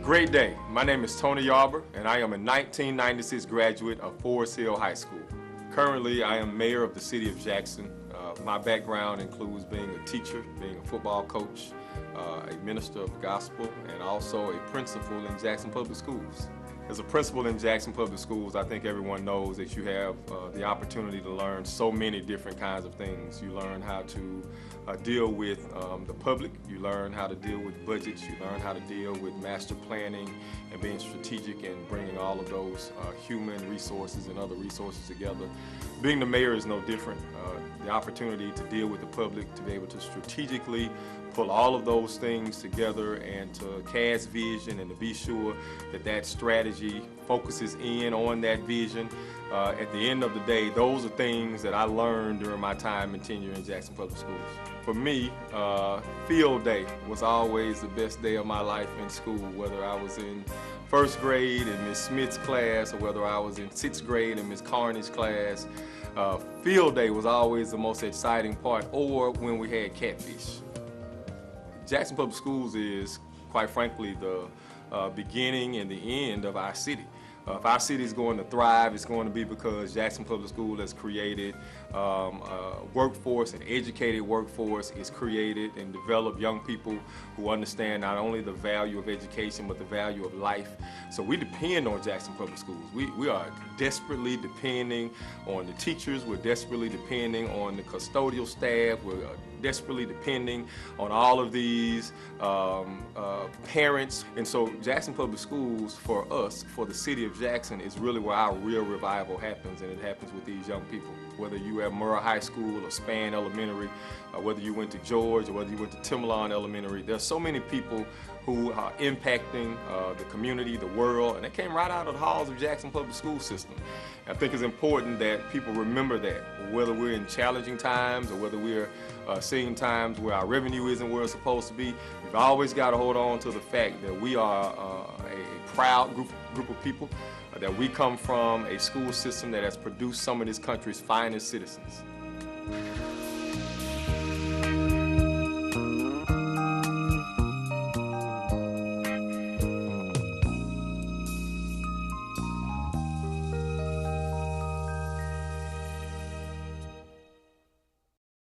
Great day. My name is Tony Yarber, and I am a 1996 graduate of Forest Hill High School. Currently, I am mayor of the city of Jackson. My background includes being a teacher, being a football coach, a minister of the gospel, and also a principal in Jackson Public Schools. As a principal in Jackson Public Schools, I think everyone knows that you have the opportunity to learn so many different kinds of things. You learn how to deal with the public, you learn how to deal with budgets, you learn how to deal with master planning and being strategic and bringing all of those human resources and other resources together. Being the mayor is no different. The opportunity to deal with the public, to be able to strategically pull all of those things together and to cast vision and to be sure that that strategy focuses in on that vision. At the end of the day, those are things that I learned during my time and tenure in Jackson Public Schools. For me, field day was always the best day of my life in school, whether I was in first grade in Miss Smith's class or whether I was in sixth grade in Miss Carney's class. Field day was always the most exciting part, or when we had catfish. Jackson Public Schools is, quite frankly, the beginning and the end of our city. If our city is going to thrive, it's going to be because Jackson Public School has created a workforce, an educated workforce. It's created and developed young people who understand not only the value of education, but the value of life. So we depend on Jackson Public Schools. We are desperately depending on the teachers. We're desperately depending on the custodial staff. We're desperately depending on all of these parents. And so Jackson Public Schools, for us, for the city of Jackson, is really where our real revival happens, and it happens with these young people. Whether you at Murrah High School or Span Elementary, whether you went to George or whether you went to Timberlawn Elementary, there's so many people who are impacting the community, the world, and they came right out of the halls of Jackson Public School system. And I think it's important that people remember that, whether we're in challenging times or whether we're seeing times where our revenue isn't where it's supposed to be, we've always got to hold on to the fact that we are a proud group of people, that we come from a school system that has produced some of this country's finest citizens.